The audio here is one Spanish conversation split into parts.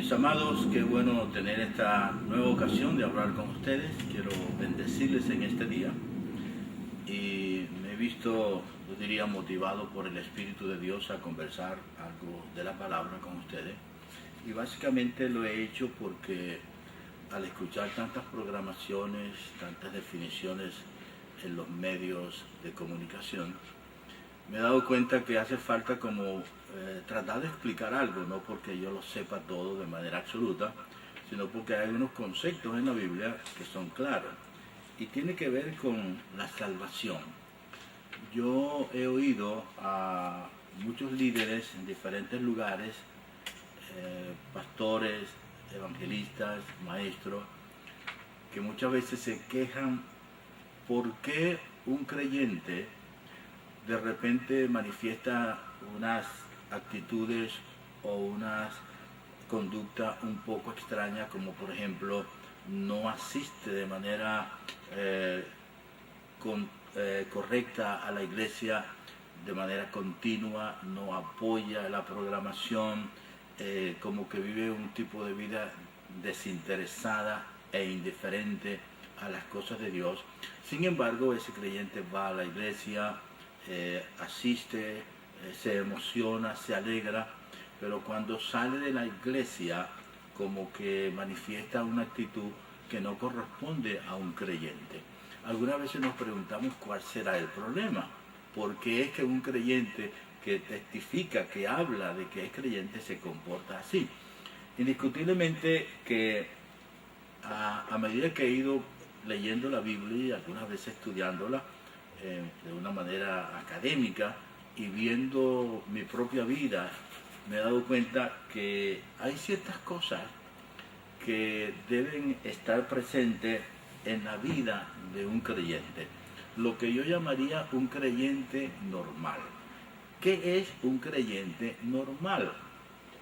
Mis amados, qué bueno tener esta nueva ocasión de hablar con ustedes. Quiero bendecirles en este día y me he visto, yo diría, motivado por el Espíritu de Dios a conversar algo de la palabra con ustedes. Y básicamente lo he hecho porque al escuchar tantas programaciones, tantas definiciones en los medios de comunicación, me he dado cuenta que hace falta como tratar de explicar algo, no porque yo lo sepa todo de manera absoluta, sino porque hay unos conceptos en la Biblia que son claros. Y tiene que ver con la salvación. Yo he oído a muchos líderes en diferentes lugares, pastores, evangelistas, maestros, que muchas veces se quejan por qué un creyente de repente manifiesta unas actitudes o unas conductas un poco extrañas, como por ejemplo no asiste de manera correcta a la iglesia de manera continua, no apoya la programación, como que vive un tipo de vida desinteresada e indiferente a las cosas de Dios. Sin embargo, ese creyente va a la iglesia, asiste, se emociona, se alegra, pero cuando sale de la iglesia como que manifiesta una actitud que no corresponde a un creyente. Algunas veces nos preguntamos cuál será el problema, por qué es que un creyente que testifica, que habla de que es creyente, se comporta así. Indiscutiblemente que a medida que he ido leyendo la Biblia y algunas veces estudiándola de una manera académica y viendo mi propia vida, me he dado cuenta que hay ciertas cosas que deben estar presentes en la vida de un creyente, lo que yo llamaría un creyente normal. ¿Qué es un creyente normal?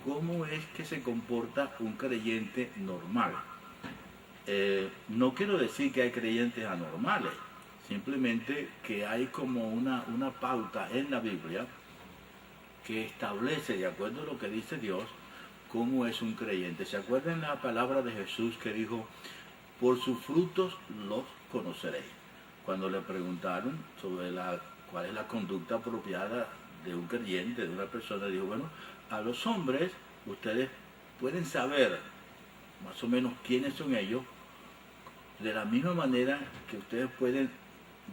¿Cómo es que se comporta un creyente normal? No quiero decir que hay creyentes anormales, simplemente que hay como una pauta en la Biblia que establece, de acuerdo a lo que dice Dios, cómo es un creyente. ¿Se acuerdan la palabra de Jesús que dijo, por sus frutos los conoceréis? Cuando le preguntaron sobre cuál es la conducta apropiada de un creyente, de una persona, dijo, bueno, a los hombres ustedes pueden saber más o menos quiénes son ellos, de la misma manera que ustedes pueden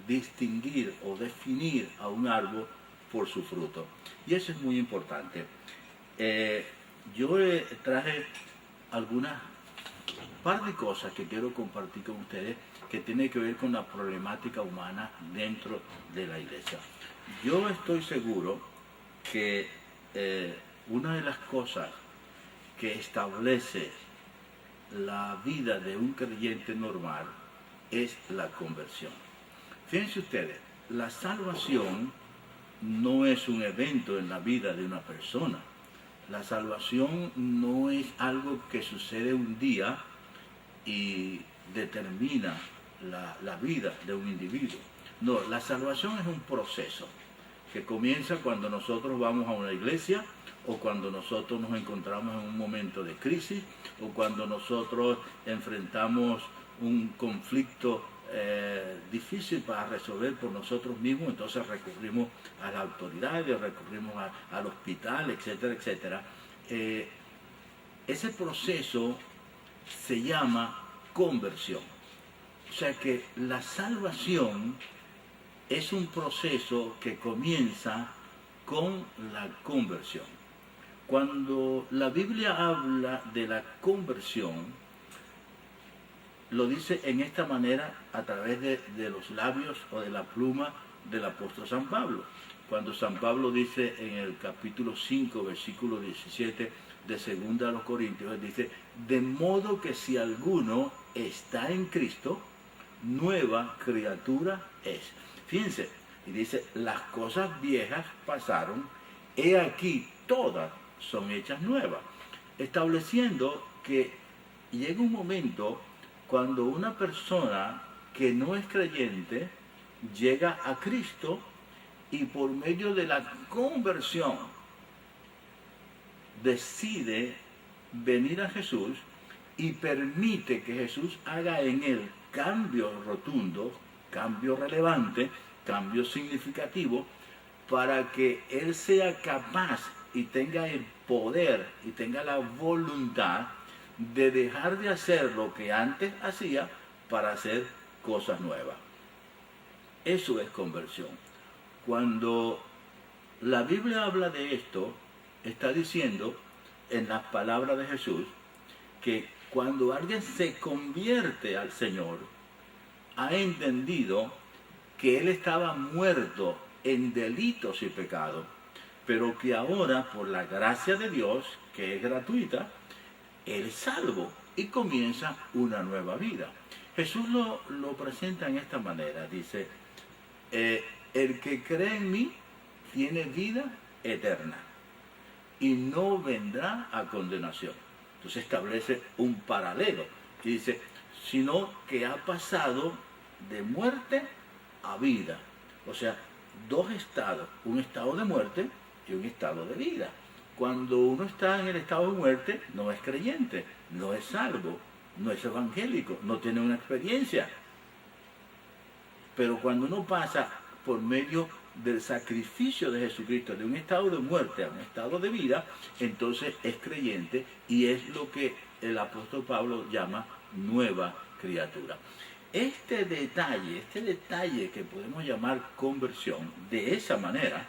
distinguir o definir a un árbol por su fruto. Y eso es muy importante. Yo traje algunas par de cosas que quiero compartir con ustedes que tienen que ver con la problemática humana dentro de la iglesia. Yo estoy seguro que una de las cosas que establece la vida de un creyente normal es la conversión. Fíjense ustedes, la salvación no es un evento en la vida de una persona. La salvación no es algo que sucede un día y determina la vida de un individuo. No, la salvación es un proceso que comienza cuando nosotros vamos a una iglesia o cuando nosotros nos encontramos en un momento de crisis o cuando nosotros enfrentamos un conflicto difícil para resolver por nosotros mismos, entonces recurrimos a las autoridades, recurrimos al hospital, etcétera, etcétera. Ese proceso se llama conversión. O sea que la salvación es un proceso que comienza con la conversión. Cuando la Biblia habla de la conversión, lo dice en esta manera a través de los labios o de la pluma del apóstol San Pablo. Cuando San Pablo dice en el capítulo 5, versículo 17 de 2 a los Corintios, él dice, de modo que si alguno está en Cristo, nueva criatura es. Fíjense, y dice, las cosas viejas pasaron, he aquí todas son hechas nuevas, estableciendo que llega un momento cuando una persona que no es creyente llega a Cristo y por medio de la conversión decide venir a Jesús y permite que Jesús haga en él cambio rotundo, cambio relevante, cambio significativo, para que él sea capaz y tenga el poder y tenga la voluntad de dejar de hacer lo que antes hacía para hacer cosas nuevas. Eso es conversión. Cuando la Biblia habla de esto, está diciendo en las palabras de Jesús que cuando alguien se convierte al Señor, ha entendido que él estaba muerto en delitos y pecados, pero que ahora, por la gracia de Dios, que es gratuita, él es salvo y comienza una nueva vida. Jesús lo presenta en esta manera, dice, el que cree en mí tiene vida eterna y no vendrá a condenación. Entonces establece un paralelo y dice, sino que ha pasado de muerte a vida. O sea, dos estados, un estado de muerte y un estado de vida. Cuando uno está en el estado de muerte, no es creyente, no es salvo, no es evangélico, no tiene una experiencia. Pero cuando uno pasa por medio del sacrificio de Jesucristo de un estado de muerte a un estado de vida, entonces es creyente y es lo que el apóstol Pablo llama nueva criatura. Este detalle que podemos llamar conversión, de esa manera,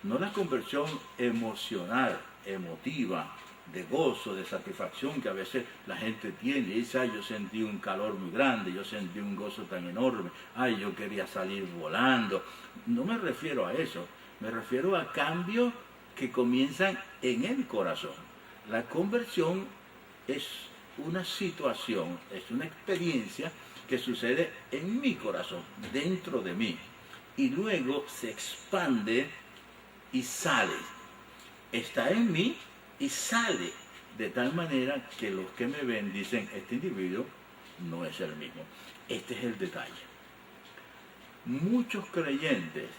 no la conversión emocional, emotiva, de gozo, de satisfacción que a veces la gente tiene, y dice, ay, yo sentí un calor muy grande, yo sentí un gozo tan enorme, ay, yo quería salir volando. No me refiero a eso, me refiero a cambios que comienzan en el corazón. La conversión es una situación, es una experiencia que sucede en mi corazón, dentro de mí, y luego se expande y sale. Está en mí y sale, de tal manera que los que me ven dicen, este individuo no es el mismo. Este es el detalle. Muchos creyentes,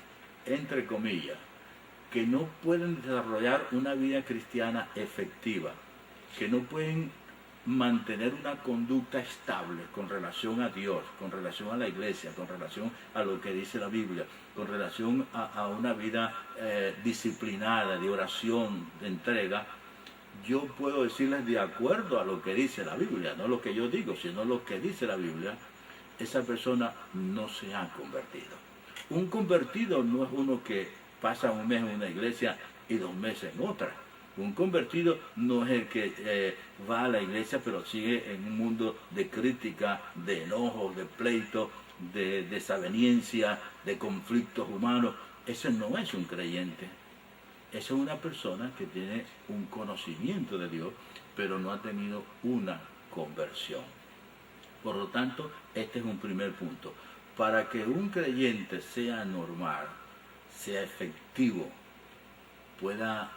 entre comillas, que no pueden desarrollar una vida cristiana efectiva, que no pueden mantener una conducta estable con relación a Dios, con relación a la iglesia, con relación a lo que dice la Biblia, con relación a una vida disciplinada, de oración, de entrega. Yo puedo decirles de acuerdo a lo que dice la Biblia, no lo que yo digo, sino lo que dice la Biblia, esa persona no se ha convertido. Un convertido no es uno que pasa un mes en una iglesia y 2 meses en otra. Un convertido no es el que va a la iglesia pero sigue en un mundo de crítica, de enojos, de pleitos, de desaveniencia, de conflictos humanos. Ese no es un creyente. Esa es una persona que tiene un conocimiento de Dios, pero no ha tenido una conversión. Por lo tanto, este es un primer punto. Para que un creyente sea normal, sea efectivo, pueda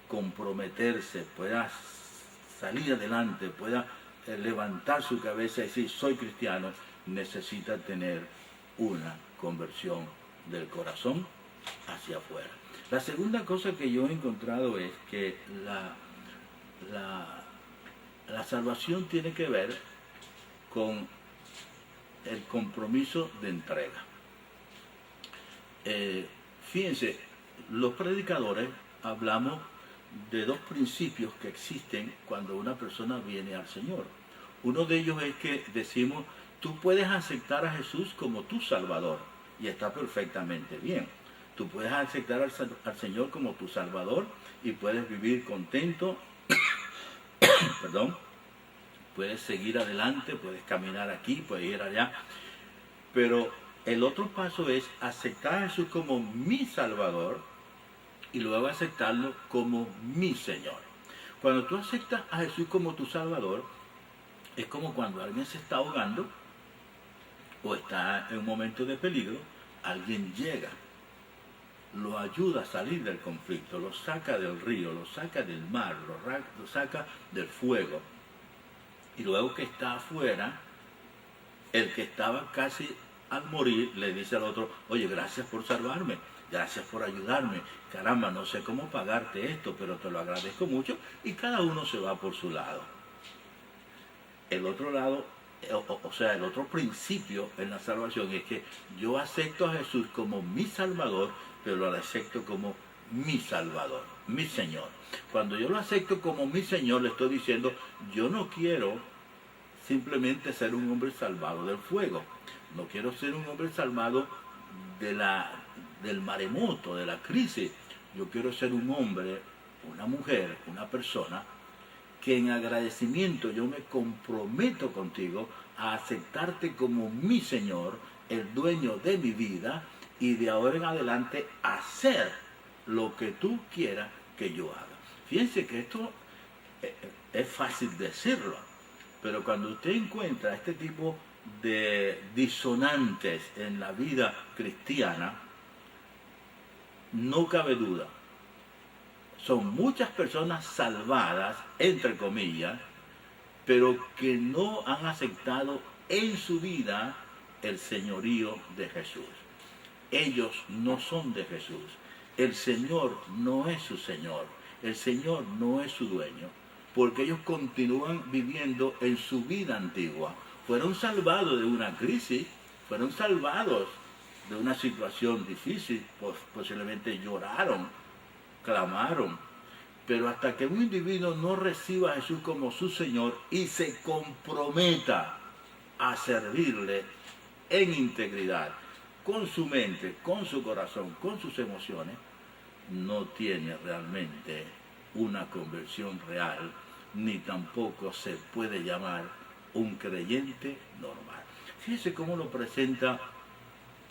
comprometerse, pueda salir adelante, pueda levantar su cabeza y decir, soy cristiano, necesita tener una conversión del corazón hacia afuera. La segunda cosa que yo he encontrado es que la salvación tiene que ver con el compromiso de entrega. Fíjense, los predicadores hablamos de 2 principios que existen cuando una persona viene al Señor. Uno de ellos es que decimos, tú puedes aceptar a Jesús como tu Salvador y está perfectamente bien. Tú puedes aceptar al Señor como tu Salvador y puedes vivir contento, perdón, puedes seguir adelante, puedes caminar aquí, puedes ir allá. Pero el otro paso es aceptar a Jesús como mi Salvador y luego aceptarlo como mi Señor. Cuando tú aceptas a Jesús como tu Salvador, es como cuando alguien se está ahogando o está en un momento de peligro, alguien llega, lo ayuda a salir del conflicto, lo saca del río, lo saca del mar, lo saca del fuego. Y luego que está afuera, el que estaba casi al morir le dice al otro, oye, gracias por salvarme. gracias por ayudarme, caramba, no sé cómo pagarte esto, pero te lo agradezco mucho, y cada uno se va por su lado. El otro lado, o sea, el otro principio en la salvación es que yo acepto a Jesús como mi Salvador, pero lo acepto como mi Salvador, mi Señor. Cuando yo lo acepto como mi Señor, le estoy diciendo, yo no quiero simplemente ser un hombre salvado del fuego. No quiero ser un hombre salvado del maremoto, de la crisis. Yo quiero ser un hombre, una mujer, una persona que en agradecimiento yo me comprometo contigo a aceptarte como mi Señor, el dueño de mi vida, y de ahora en adelante hacer lo que tú quieras que yo haga. Fíjense que esto es fácil decirlo, pero cuando usted encuentra este tipo de disonantes en la vida cristiana, no cabe duda. Son muchas personas salvadas, entre comillas, pero que no han aceptado en su vida el señorío de Jesús. Ellos no son de Jesús. El Señor no es su Señor. El Señor no es su dueño, porque ellos continúan viviendo en su vida antigua. Fueron salvados de una crisis, fueron salvados de una situación difícil, posiblemente lloraron, clamaron, pero hasta que un individuo no reciba a Jesús como su Señor y se comprometa a servirle en integridad, con su mente, con su corazón, con sus emociones, no tiene realmente una conversión real, ni tampoco se puede llamar un creyente normal. Fíjese cómo lo presenta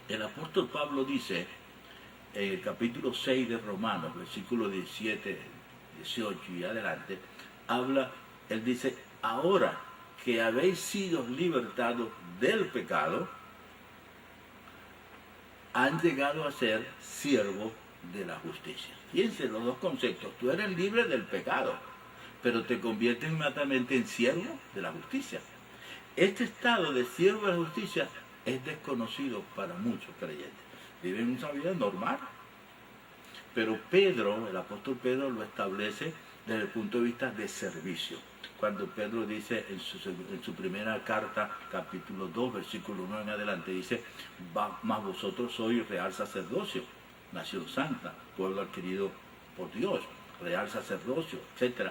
el apóstol Pablo. Dice en el capítulo 6 de Romanos, versículos 17, 18 y adelante, él dice, ahora que habéis sido libertados del pecado, han llegado a ser siervos de la justicia. Fíjense los dos conceptos. Tú eres libre del pecado, pero te conviertes inmediatamente en siervo de la justicia. Este estado de siervo de la justicia es desconocido para muchos creyentes. Viven una vida normal, pero Pedro, el apóstol Pedro, lo establece desde el punto de vista de servicio. Cuando Pedro dice en su primera carta, capítulo 2, versículo 1 en adelante, dice, mas vosotros sois real sacerdocio, nación santa, pueblo adquirido por Dios, real sacerdocio, etc.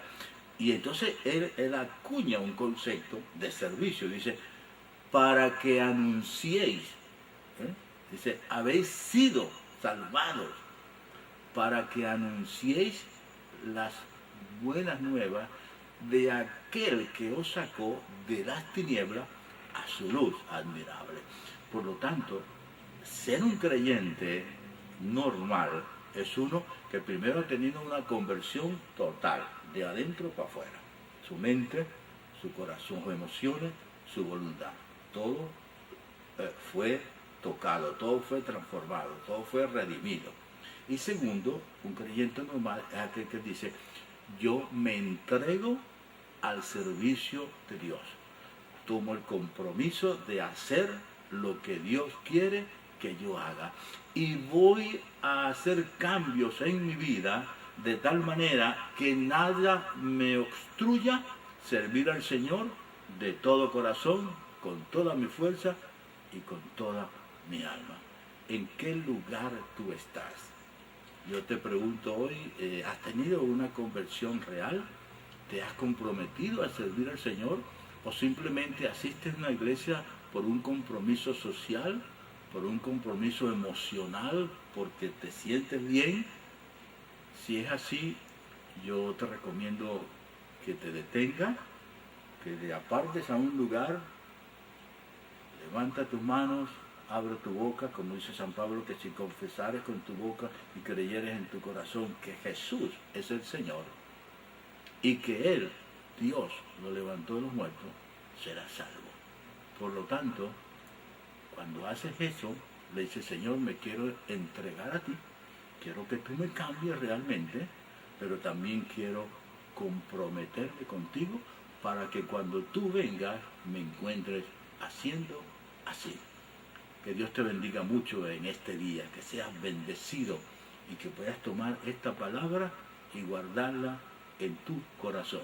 Y entonces él acuña un concepto de servicio, dice, para que anunciéis, dice, habéis sido salvados, para que anunciéis las buenas nuevas de aquel que os sacó de las tinieblas a su luz admirable. Por lo tanto, ser un creyente normal es uno que primero ha tenido una conversión total, de adentro para afuera. Su mente, su corazón, sus emociones, su voluntad. Todo fue tocado, todo fue transformado, todo fue redimido. Y segundo, un creyente normal es aquel que dice, yo me entrego al servicio de Dios. Tomo el compromiso de hacer lo que Dios quiere que yo haga. Y voy a hacer cambios en mi vida de tal manera que nada me obstruya servir al Señor de todo corazón, con toda mi fuerza y con toda mi alma. ¿En qué lugar tú estás? Yo te pregunto hoy, ¿has tenido una conversión real? ¿Te has comprometido a servir al Señor? ¿O simplemente asistes a una iglesia por un compromiso social, por un compromiso emocional, porque te sientes bien? Si es así, yo te recomiendo que te detengas, que te apartes a un lugar, levanta tus manos, abre tu boca, como dice San Pablo, que si confesares con tu boca y creyeres en tu corazón que Jesús es el Señor y que Él, Dios, lo levantó de los muertos, serás salvo. Por lo tanto, cuando haces eso, le dices, Señor, me quiero entregar a ti, quiero que tú me cambies realmente, pero también quiero comprometerme contigo para que cuando tú vengas me encuentres haciendo así. Que Dios te bendiga mucho en este día, que seas bendecido y que puedas tomar esta palabra y guardarla en tu corazón.